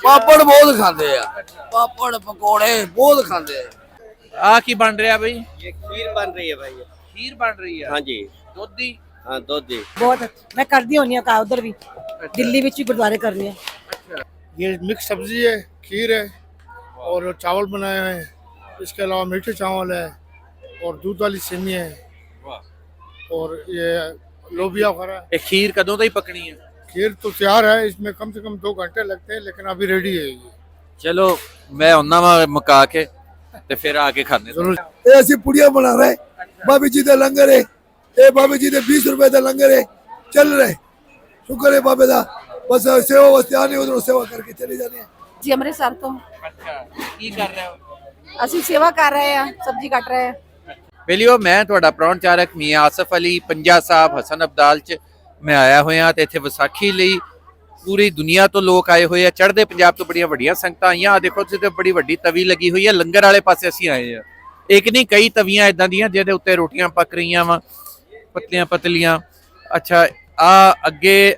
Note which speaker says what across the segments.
Speaker 1: ਪਾਪੜ ਬਹੁਤ ਖਾਂਦੇ ਆ, ਪਾਪੜ ਪਕੌੜੇ ਬਹੁਤ ਖਾਂਦੇ ਆ।
Speaker 2: ਆ ਕੀ ਬਣ ਰਿਹਾ ਬਈ?
Speaker 3: ये खीर बन रही है भाई।
Speaker 2: ਖੀਰ ਬਣ ਰਹੀ ਆ?
Speaker 3: हाँ जी।
Speaker 2: ਦੁੱਧ ਦੀ?
Speaker 3: हाँ दूध दी।
Speaker 4: बहुत अच्छा। मैं कर दी होनी है का उधर भी दिल्ली में भी गुरुद्वारे करनी है।
Speaker 2: ਅੱਛਾ।
Speaker 5: ये मिक्स सब्जी है, खीर है और चावल बनाए हैं। इसके अलावा मीठे चावल है और दूध वाली सेमी है
Speaker 2: वाह।
Speaker 5: और ये लोबिया वगैरह।
Speaker 2: ਇਹ ਖੀਰ ਕਦੋਂ ਤੋਂ ਹੀ ਪਕਣੀ ਹੈ?
Speaker 5: खीर तो तैयार है, इसमें कम से कम 2 घंटे लगते हैं, लेकिन अभी रेडी है ये।
Speaker 2: ਚਲੋ ਮੈਂ ਉਹਨਾਂ ਵਾ ਮੁਕਾ ਕੇ ਤੇ ਫਿਰ ਆ ਕੇ ਖਾਣੇ।
Speaker 5: जरूर।
Speaker 1: ਇਹ ਅਸੀਂ ਪੁੜੀਆਂ ਬਣਾ ਰਹੇ, ਬਾਬੇ ਜੀ ਦਾ ਲੰਗਰ ਹੈ, ਇਹ ਬਾਬੇ ਜੀ ਦੇ 20 ਰੁਪਏ ਦਾ ਲੰਗਰ ਹੈ, ਚੱਲ ਰਹੇ। ਸ਼ੁਕਰ ਹੈ ਬਾਬੇ ਦਾ, ਬਸ ਸੇਵਾ ਵਾਸਤੇ ਆਨੇ, ਉਧਰੋਂ ਸੇਵਾ ਕਰਕੇ ਚਲੇ ਜਾਂਦੇ ਆ।
Speaker 4: जी अमृतसर तो
Speaker 2: ਅੱਛਾ, ਕੀ ਕਰ ਰਹੇ ਹੋ?
Speaker 4: असि सेवा कर रहे हैं, सब्जी कट रहे हैं।
Speaker 2: ਪਹਿਲਿਓ ਮੈਂ ਤੁਹਾਡਾ ਪ੍ਰਾਹੁਣਚਾਰਕ ਮੀਆਂ ਆਸਫ ਅਲੀ ਪੰਜਾ ਸਾਹਿਬ ਹਸਨ ਅਬਦਾਲ ਚ ਮੈਂ ਆਇਆ ਹੋਇਆ ਤੇ ਇੱਥੇ ਵਿਸਾਖੀ ਲਈ ਪੂਰੀ ਦੁਨੀਆ ਤੋਂ ਲੋਕ ਆਏ ਹੋਏ ਆ। ਚੜ੍ਹਦੇ ਪੰਜਾਬ ਤੋਂ ਬੜੀਆਂ ਵੱਡੀਆਂ ਸੰਗਤਾਂ ਆਈਆਂ। ਆ ਦੇਖੋ ਤੁਸੀਂ ਤੇ ਬੜੀ ਵੱਡੀ ਤਵੀ ਲੱਗੀ ਹੋਈ ਹੈ, ਲੰਗਰ ਵਾਲੇ ਪਾਸੇ ਅਸੀਂ ਆਏ ਆ। ਇੱਕ ਨਹੀਂ ਕਈ ਤਵੀਆਂ ਇਦਾਂ ਦੀਆਂ ਜਿਹਦੇ ਉੱਤੇ ਰੋਟੀਆਂ ਪੱਕ ਰਹੀਆਂ ਵਾ, ਪਤਲੀਆਂ ਪਤਲੀਆਂ। ਅੱਛਾ, ਆ ਅੱਗੇ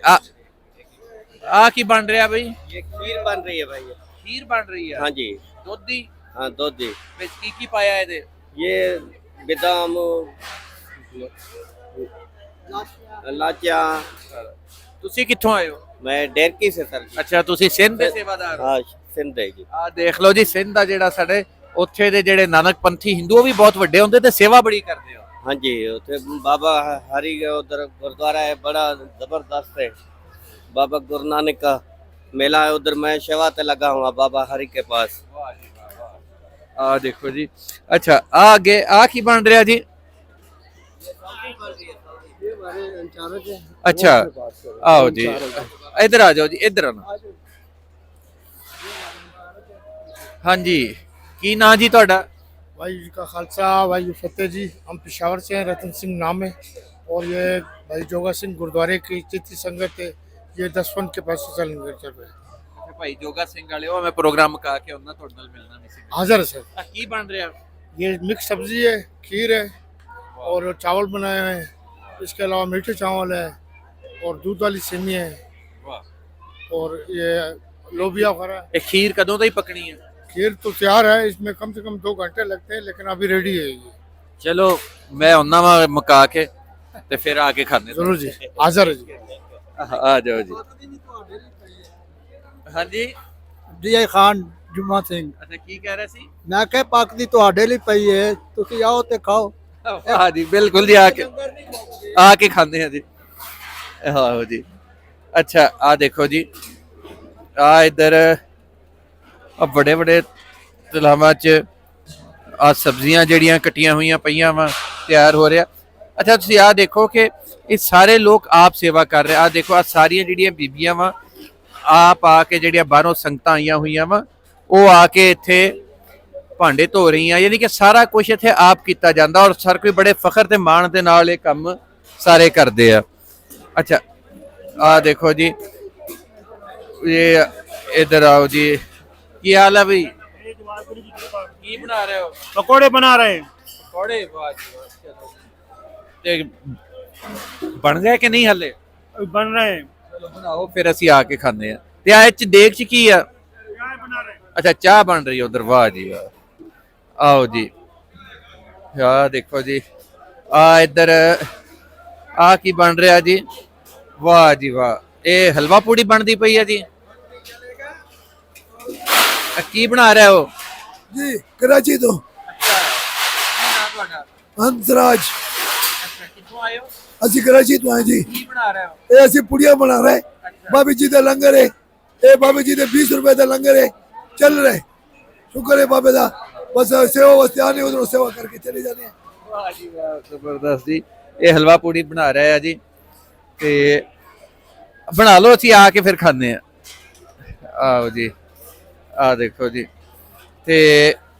Speaker 2: ਆ ਕੀ ਬਣ ਰਿਹਾ ਬਈ?
Speaker 3: ये खीर बन रही है भाई।
Speaker 2: ਖੀਰ ਬਣ ਰਹੀ ਆ?
Speaker 3: हाँ जी।
Speaker 2: ਦੁੱਧ ਦੀ?
Speaker 3: हाँ दूध दी।
Speaker 2: ਵਿੱਚ ਕੀ ਪਾਇਆ ਇਹਦੇ?
Speaker 3: ये बादाम, लाचिया।
Speaker 2: ਤੁਸੀਂ ਕਿੱਥੋਂ ਆਏ ਹੋ?
Speaker 3: मैं डेरकी से सर जी।
Speaker 2: ਅੱਛਾ, ਤੁਸੀਂ ਸਿੰਧ ਦੇ ਸੇਵਾਦਾਰ ਹੋ?
Speaker 3: हाँ सिंध है जी।
Speaker 2: ਆ ਦੇਖ ਲਓ ਜੀ, ਸਿੰਧ ਦਾ ਜਿਹੜਾ ਸਾਡੇ ਉੱਥੇ ਦੇ ਜਿਹੜੇ ਨਾਨਕ ਪੰਥੀ ਹਿੰਦੂ ਉਹ ਵੀ ਬਹੁਤ ਵੱਡੇ ਹੁੰਦੇ ਤੇ ਸੇਵਾ ਬੜੀ ਕਰਦੇ ਆ।
Speaker 3: हाँ जी। उधर बाबा हरि का उधर गुरुद्वारा है, बड़ा जबरदस्त है। बाबा गुरु नानक का मेला है उधर। मैं सेवा पे लगा हुआ बाबा हरि के पास।
Speaker 2: ਆ ਦੇਖੋ ਜੀ। ਅੱਛਾ, ਆ ਅੱਗੇ ਆ ਕੀ ਬਣ ਰਿਹਾ ਜੀ? ਅੱਛਾ, ਆਓ ਜੀ, ਇੱਧਰ ਆ ਜਾਓ ਜੀ, ਇੱਧਰ ਆਣਾ। ਹਾਂਜੀ, ਕੀ ਨਾਂ ਜੀ ਤੁਹਾਡਾ?
Speaker 5: भाई जी का खालसा, भाई फतेह जी। हम पेशावर से हैं, रतन सिंह नाम है। और ये भाई जोगा सिंह गुरुद्वारे की चित्ती संगत है। ये 10 फन के पैसे चल रहे हैं।
Speaker 2: ਭਾਈ ਜੋਗਾ ਸਿੰਘ ਵਾਲੇ ਉਹ ਮੈਂ ਪ੍ਰੋਗਰਾਮ ਮੁਕਾ ਕੇ ਉਹਨਾਂ ਤੁਹਾਡੇ ਨਾਲ ਮਿਲਣਾ ਨਹੀਂ ਸੀ।
Speaker 5: हाजिर है सर।
Speaker 2: ਆ ਕੀ ਬਣ ਰਿਹਾ?
Speaker 5: ये मिक्स सब्जी है, खीर है और चावल बनाए हैं। इसके अलावा मीठे चावल है और दूध वाली सेमी है
Speaker 2: ਵਾਹ।
Speaker 5: और ये लोबिया वगैरह।
Speaker 2: ਇਹ ਖੀਰ ਕਦੋਂ ਤੋਂ ਹੀ ਪਕਣੀ ਹੈ?
Speaker 5: खीर तो तैयार है, इसमें कम से कम 2 घंटे लगते हैं, लेकिन अभी रेडी है ये।
Speaker 2: ਚਲੋ ਮੈਂ ਉਹਨਾਂ ਵਾ ਮੁਕਾ ਕੇ ਤੇ ਫਿਰ ਆ ਕੇ ਖਾਣੇ।
Speaker 5: जरूर जी, हाजिर है जी।
Speaker 2: ਆ ਜਾਓ ਜੀ। ਹਾਂਜੀ,
Speaker 6: ਡੀ ਖਾਨ ਜੁਮਾ ਸਿੰਘ।
Speaker 2: ਅੱਛਾ, ਕੀ ਕਹਿ ਰਹੇ ਸੀ?
Speaker 6: ਮੈਂ ਕਿਹਾ ਪੱਕ ਦੀ ਤੁਹਾਡੇ ਲਈ ਪਈ ਹੈ, ਤੁਸੀਂ ਆਓ ਤੇ ਖਾਓ।
Speaker 2: ਹਾਂ ਜੀ, ਬਿਲਕੁਲ ਜੀ, ਆ ਕੇ ਖਾਂਦੇ ਆ ਜੀ। ਆਹੋ ਜੀ। ਅੱਛਾ, ਆ ਦੇਖੋ ਜੀ, ਆ ਇੱਧਰ ਆ ਬੜੇ ਬੜੇ ਤਲਾਵਾਂ 'ਚ ਆ ਸਬਜ਼ੀਆਂ ਜਿਹੜੀਆਂ ਕੱਟੀਆਂ ਹੋਈਆਂ ਪਈਆਂ ਵਾ, ਤਿਆਰ ਹੋ ਰਿਹਾ। ਅੱਛਾ, ਤੁਸੀਂ ਆ ਦੇਖੋ ਕਿ ਇਹ ਸਾਰੇ ਲੋਕ ਆਪ ਸੇਵਾ ਕਰ ਰਹੇ। ਆ ਦੇਖੋ, ਆ ਸਾਰੀਆਂ ਜਿਹੜੀਆਂ ਬੀਬੀਆਂ ਵਾ ਆਪ ਆ ਕੇ ਜਿਹੜੀਆਂ ਬਾਹਰੋਂ ਸੰਗਤਾਂ ਆਈਆਂ ਹੋਈਆਂ ਵਾ ਉਹ ਆ ਕੇ ਇੱਥੇ ਭਾਂਡੇ ਧੋ ਰਹੀਆਂ, ਯਾਨੀ ਕਿ ਸਾਰਾ ਕੁਝ ਇੱਥੇ ਆਪ ਕੀਤਾ ਜਾਂਦਾ ਔਰ ਹਰ ਕੋਈ ਬੜੇ ਫਖਰ ਤੇ ਮਾਣ ਦੇ ਨਾਲ ਇਹ ਕੰਮ ਸਾਰੇ ਕਰਦੇ ਆ। ਅੱਛਾ, ਆ ਦੇਖੋ ਜੀ, ਇਹ ਇਧਰ ਆਓ ਜੀ। ਕੀ ਹਾਲ ਹੈ ਬਈ? ਕੀ ਬਣਾ ਰਹੇ ਹੋ?
Speaker 5: पकौड़े बना रहे हैं।
Speaker 2: ਪਕੌੜੇ? ਵਾਹ ਜੀ ਵਾਹ। ਚਲੋ, ਤੇ ਬਣ ਗਏ ਕਿ ਨਹੀਂ ਹਲੇ?
Speaker 5: बन रहे हैं।
Speaker 2: ਚਲੋ ਬਣਾਓ, ਫਿਰ ਅਸੀਂ ਆ ਕੇ ਖਾਂਦੇ ਆ। ਤੇ ਆ ਇਹ ਚ ਦੇਗ ਚ ਕੀ ਆ? ਅੱਛਾ, ਚਾਹ ਬਣ ਰਹੀ ਉਧਰ। ਵਾਹ ਜੀ ਵਾਹ। ਆਓ ਜੀ, ਆ ਦੇਖੋ ਜੀ, ਆ ਇੱਧਰ ਆ ਕੀ ਬਣ ਰਿਹਾ ਜੀ? ਵਾਹ ਜੀ ਵਾਹ। ਇਹ ਹਲਵਾ ਪੂੜੀ ਬਣਦੀ ਪਈ ਆ ਜੀ। ਕੀ ਬਣਾ ਰਿਹਾ ਹੋ
Speaker 1: ਜੀ ਕਰਾਚੀ ਤੋਂ
Speaker 2: ਅੱਛਾ, ਕੀ ਨਾਮ ਤੁਹਾਡਾ?
Speaker 1: ਹੰਸਰਾਜ।
Speaker 2: ਅੱਛਾ, ਕਿੱਥੋਂ ਆਏ ਹੋ?
Speaker 1: ਅਸੀਂ ਕਰਾਚੀ ਤੋਂ ਆਏ ਜੀ।
Speaker 2: ਕੀ ਬਣਾ ਰਹੇ ਹੋ?
Speaker 1: ਇਹ ਅਸੀਂ ਪੁੜੀਆਂ ਬਣਾ ਰਹੇ, ਬਾਬੇ ਜੀ ਦਾ ਲੰਗਰ ਹੈ, ਇਹ ਬਾਬੇ ਜੀ ਦੇ 20 ਰੁਪਏ ਦਾ ਲੰਗਰ ਹੈ, ਚੱਲ ਰਹੇ। ਸ਼ੁਕਰ ਹੈ ਬਾਬੇ ਦਾ, ਬਸ ਸੇਵਾ ਵਾਸਤੇ ਆਨੇ, ਉਧਰੋਂ ਸੇਵਾ ਕਰਕੇ ਚਲੇ ਜਾਂਦੇ ਆ।
Speaker 2: ਵਾਹ ਜੀ ਵਾਹ, ਜ਼ਬਰਦਸਤ ਜੀ। ਇਹ ਹਲਵਾ ਪੂੜੀ ਬਣਾ ਰਿਹਾ ਜੀ, ਤੇ ਬਣਾ ਲਓ, ਅਸੀਂ ਆ ਕੇ ਫਿਰ ਖਾਂਦੇ ਆ। ਆਓ ਜੀ, ਆ ਦੇਖੋ ਜੀ, ਤੇ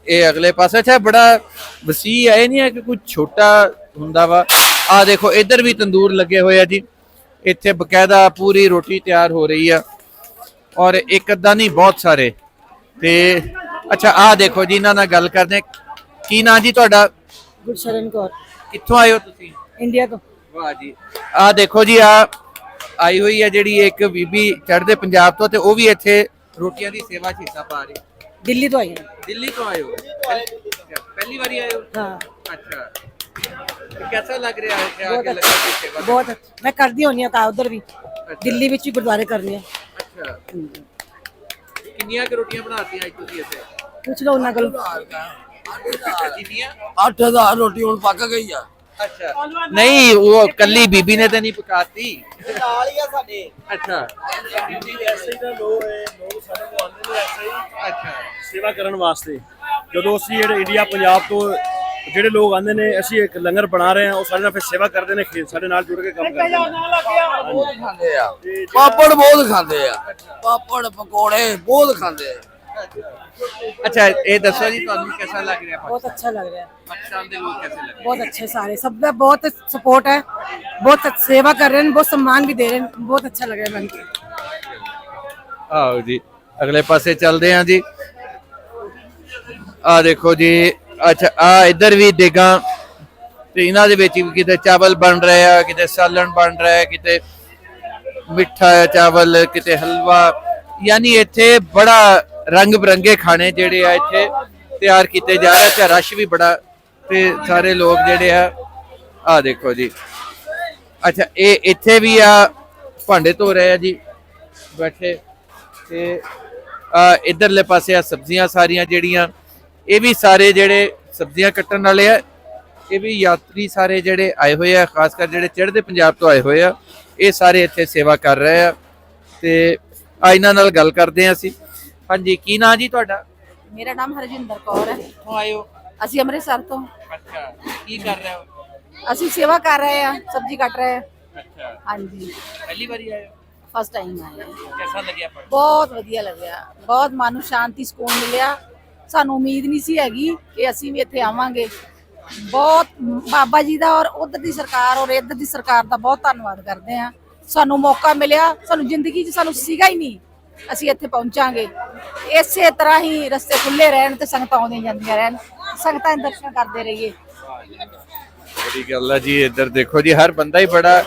Speaker 2: ਇਹ ਅਗਲੇ ਪਾਸੇ। ਅੱਛਾ, ਬੜਾ ਵਸੀਹ ਹੈ, ਇਹ ਨਹੀਂ ਹੈ ਕਿ ਕੁਝ ਛੋਟਾ ਹੁੰਦਾ ਵਾ। ਆ ਦੇਖੋ, ਇੱਧਰ ਵੀ ਤੰਦੂਰ ਲੱਗੇ ਹੋਏ ਆ ਜੀ। ਇੱਥੇ ਬਕਾਇਦਾ ਪੂਰੀ ਰੋਟੀ ਤਿਆਰ ਹੋ ਰਹੀ ਆ ਔਰ ਇੱਕ ਅੱਧਾ ਨਹੀਂ, ਬਹੁਤ ਸਾਰੇ। ਤੇ ਅੱਛਾ, ਆ ਦੇਖੋ ਜੀ, ਇਹਨਾਂ ਨਾਲ ਗੱਲ ਕਰਦੇ ਆ। ਕੀ ਨਾਂ ਜੀ ਤੁਹਾਡਾ?
Speaker 4: गुरशरण कौर,
Speaker 2: ਕਿੱਥੋਂ ਆਏ ਹੋ ਤੁਸੀਂ?
Speaker 4: इंडिया तो।
Speaker 2: ਵਾਹ ਜੀ। ਆ ਦੇਖੋ ਜੀ, ਆ ਆਈ ਹੋਈ ਹੈ ਜਿਹੜੀ ਇੱਕ ਬੀਬੀ ਚੜ੍ਹਦੇ ਪੰਜਾਬ ਤੋਂ, ਤੇ ਉਹ ਵੀ ਇੱਥੇ ਰੋਟੀਆਂ ਦੀ ਸੇਵਾ 'ਚ ਹਿੱਸਾ ਪਾ ਰਹੇ?
Speaker 4: ਦਿੱਲੀ ਤੋਂ ਆਈ ਹਾਂ।
Speaker 2: ਦਿੱਲੀ ਤੋਂ ਆਏ ਹੋ? ਪਹਿਲੀ ਵਾਰੀ ਆਏ ਹੋ?
Speaker 4: हाँ
Speaker 2: अच्छा तो कैसा लग रहा है कि आगे लगा की सेवा?
Speaker 4: बहुत अच्छा। मैं करती होनी का उधर भी, दिल्ली विच भी गुरुद्वारे करनी है।
Speaker 2: अच्छा किन्नियां क रोटियां बनाती हैं आज तुसी इत्थे?
Speaker 4: पूछ लो उन्होंने
Speaker 2: किन्नियां?
Speaker 7: 8000 रोटी ਹੁਣ ਪੱਕ ਗਈ ਆ।
Speaker 2: अच्छा नहीं वो कल्ली बीबी ने तो नहीं पकाती।
Speaker 3: ਨਾਲ ਹੀ ਆ ਸਾਡੇ।
Speaker 2: अच्छा
Speaker 8: ਐਸੇ ਹੀ ਤਾਂ ਲੋਕ ਸਾਡੇ ਕੋਲ ਆਉਂਦੇ ਨੇ ਐਸੇ ਹੀ
Speaker 2: अच्छा
Speaker 8: ਸੇਵਾ ਕਰਨ ਵਾਸਤੇ। ਜਦੋਂ ਅਸੀਂ ਜਿਹੜੇ ਇੰਡੀਆ ਪੰਜਾਬ ਤੋਂ ਜਿਹੜੇ ਲੋਕ ਆਉਂਦੇ ਨੇ, ਅਸੀਂ ਇੱਕ ਲੰਗਰ ਬਣਾ ਰਹੇ ਹਾਂ, ਉਹ ਸਾਡੇ ਨਾਲ ਫਿਰ ਸੇਵਾ ਕਰਦੇ ਨੇ, ਸਾਡੇ ਨਾਲ ਜੁੜ ਕੇ ਕੰਮ ਕਰਦੇ ਨੇ।
Speaker 7: ਬਹੁਤ ਖਾਂਦੇ ਆ, ਪਾਪੜ ਬਹੁਤ ਖਾਂਦੇ ਆ, ਪਾਪੜ ਪਕੌੜੇ ਬਹੁਤ ਖਾਂਦੇ ਆ।
Speaker 2: अच्छा ये दसो जी ਤੁਹਾਨੂੰ कैसा लग रहा है?
Speaker 4: बहुत अच्छा लग रहा है,
Speaker 2: पाकिस्तान के लोग कैसे लग रहे हैं?
Speaker 4: बहुत अच्छे सारे, सब में बहुत सपोर्ट है, बहुत सेवा कर रहे हैं, बहुत सम्मान भी दे रहे हैं, बहुत अच्छा लग रहा है मन के।
Speaker 2: आओ जी अगले पासे चलते हैं जी। आ देखो जी अच्छा आ इधर भी देगा ਤੇ ਇਹਨਾਂ ਦੇ ਵਿੱਚ ਵੀ ਕਿਤੇ ਚਾਵਲ ਬਣ ਰਹੇ ਆ, ਕਿਤੇ ਸਾਲਣ ਬਣ ਰਿਹਾ ਹੈ, ਕਿਤੇ ਮਿੱਠਾ ਚਾਵਲ, ਕਿਤੇ ਹਲਵਾ, ਯਾਨੀ ਇੱਥੇ ਬੜਾ ਰੰਗ ਬਰੰਗੇ ਖਾਣੇ ਜਿਹੜੇ ਆ ਇੱਥੇ ਤਿਆਰ ਕੀਤੇ ਜਾ ਰਹੇ ਤੇ ਰਸ਼ ਵੀ ਬੜਾ ਤੇ ਸਾਰੇ ਲੋਕ ਜਿਹੜੇ ਆ ਦੇਖੋ ਜੀ। ਅੱਛਾ ਇਹ ਇੱਥੇ ਵੀ ਆ ਭਾਂਡੇ ਧੋ ਰਹੇ ਆ ਜੀ ਬੈਠੇ ਤੇ ਇਧਰਲੇ ਪਾਸੇ ਆ ਸਬਜ਼ੀਆਂ ਸਾਰੀਆਂ ਜਿਹੜੀਆਂ, ਇਹ ਵੀ ਸਾਰੇ ਜਿਹੜੇ ਸਬਜ਼ੀਆਂ ਕੱਟਣ ਵਾਲੇ ਆ, ਇਹ ਵੀ ਯਾਤਰੀ ਸਾਰੇ ਜਿਹੜੇ ਆਏ ਹੋਏ ਆ, ਖਾਸ ਕਰ ਜਿਹੜੇ ਚੜ੍ਹਦੇ ਪੰਜਾਬ ਤੋਂ ਆਏ ਹੋਏ ਆ, ਇਹ ਸਾਰੇ ਇੱਥੇ ਸੇਵਾ ਕਰ ਰਹੇ ਆ ਤੇ ਇਹਨਾਂ ਨਾਲ ਗੱਲ ਕਰਦੇ ਆ ਅਸੀਂ। ਹਾਂਜੀ ਕੀ ਨਾਂ ਜੀ ਤੁਹਾਡਾ?
Speaker 9: ਮੇਰਾ ਨਾਮ ਹਰਜਿੰਦਰ ਕੌਰ ਹੈ।
Speaker 2: ਕਿੱਥੋਂ ਆਏ ਹੋ?
Speaker 9: ਅਸੀਂ ਅੰਮ੍ਰਿਤਸਰ ਤੋਂ।
Speaker 2: ਅੱਛਾ ਕੀ ਕਰ ਰਹੇ ਹੋ?
Speaker 9: ਅਸੀਂ ਸੇਵਾ ਕਰ ਰਹੇ ਹਾਂ, ਸਬਜ਼ੀ ਕੱਟ ਰਹੇ ਹਾਂ।
Speaker 2: ਅੱਛਾ
Speaker 9: ਹਾਂਜੀ
Speaker 2: ਪਹਿਲੀ ਵਾਰੀ ਆਏ ਹੋ?
Speaker 9: ਫਸਟ ਟਾਈਮ ਆਏ ਹਾਂ।
Speaker 2: ਕਿਹਦਾ ਲੱਗਿਆ?
Speaker 9: ਬਹੁਤ ਵਧੀਆ ਲੱਗਿਆ, ਬਹੁਤ ਮਨ ਨੂੰ ਸ਼ਾਂਤੀ ਸਕੂਨ ਮਿਲਿਆ। ਸਾਨੂੰ ਉਮੀਦ ਨਹੀਂ ਸੀ ਹੈਗੀ ਕਿ ਅਸੀਂ ਵੀ ਇੱਥੇ ਆਵਾਂਗੇ। ਬਹੁਤ ਬਾਬਾ ਜੀ ਦਾ ਔਰ ਉਧਰ ਦੀ ਸਰਕਾਰ ਔਰ ਇੱਧਰ ਦੀ ਸਰਕਾਰ ਦਾ ਬਹੁਤ ਧੰਨਵਾਦ ਕਰਦੇ ਹਾਂ। ਸਾਨੂੰ ਮੌਕਾ ਮਿਲਿਆ, ਸਾਨੂੰ ਜ਼ਿੰਦਗੀ 'ਚ ਸਾਨੂੰ ਸੀਗਾ ਹੀ ਨਹੀਂ ਅਸੀਂ ਇੱਥੇ ਪਹੁੰਚਾਂਗੇ। ਇਸੇ ਤਰ੍ਹਾਂ ਹੀ ਰਸਤੇ ਖੁੱਲੇ ਰਹਿਣ ਤੇ ਸੰਗਤਾਂ ਆਉਂਦੀਆਂ ਜਾਂਦੀਆਂ ਰਹਿਣ, ਸੰਗਤਾਂ ਦੇ ਦਰਸ਼ਨ ਕਰਦੇ ਰਹੀਏ।
Speaker 2: ਬੜੀ ਗੱਲ ਆ ਜੀ। ਇੱਧਰ ਦੇਖੋ ਜੀ ਹਰ ਬੰਦਾ ਹੀ ਬੜਾ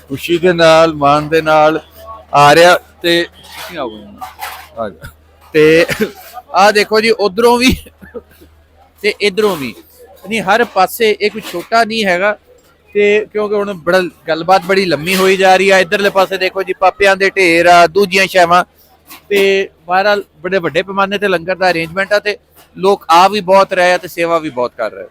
Speaker 2: ਖੁਸ਼ੀ ਦੇ ਨਾਲ ਮਾਣ ਦੇ ਨਾਲ ਆ ਰਿਹਾ ਤੇ ਆ ਦੇਖੋ ਜੀ ਉਧਰੋਂ ਵੀ ਤੇ ਇਧਰੋਂ ਵੀ, ਨਹੀਂ ਹਰ ਪਾਸੇ ਇਹ ਕੋਈ ਛੋਟਾ ਨਹੀਂ ਹੈਗਾ ਤੇ ਕਿਉਂਕਿ ਹੁਣ ਬੜਾ ਗੱਲਬਾਤ ਬੜੀ ਲੰਮੀ ਹੋਈ ਜਾ ਰਹੀ ਆ। ਇਧਰਲੇ ਪਾਸੇ ਦੇਖੋ ਜੀ ਪਾਪਿਆਂ ਦੇ ਢੇਰ ਆ, ਦੂਜੀਆਂ ਸ਼ੈਵਾਂ ਤੇ ਬਹਰਾਲ ਬੜੇ ਵੱਡੇ ਪੈਮਾਨੇ ਤੇ ਲੰਗਰ ਦਾ ਅਰੇਂਜਮੈਂਟ ਆ ਤੇ ਲੋਕ ਆ ਵੀ ਬਹੁਤ ਰਹੇ ਆ ਤੇ ਸੇਵਾ ਵੀ ਬਹੁਤ ਕਰ ਰਹੇ।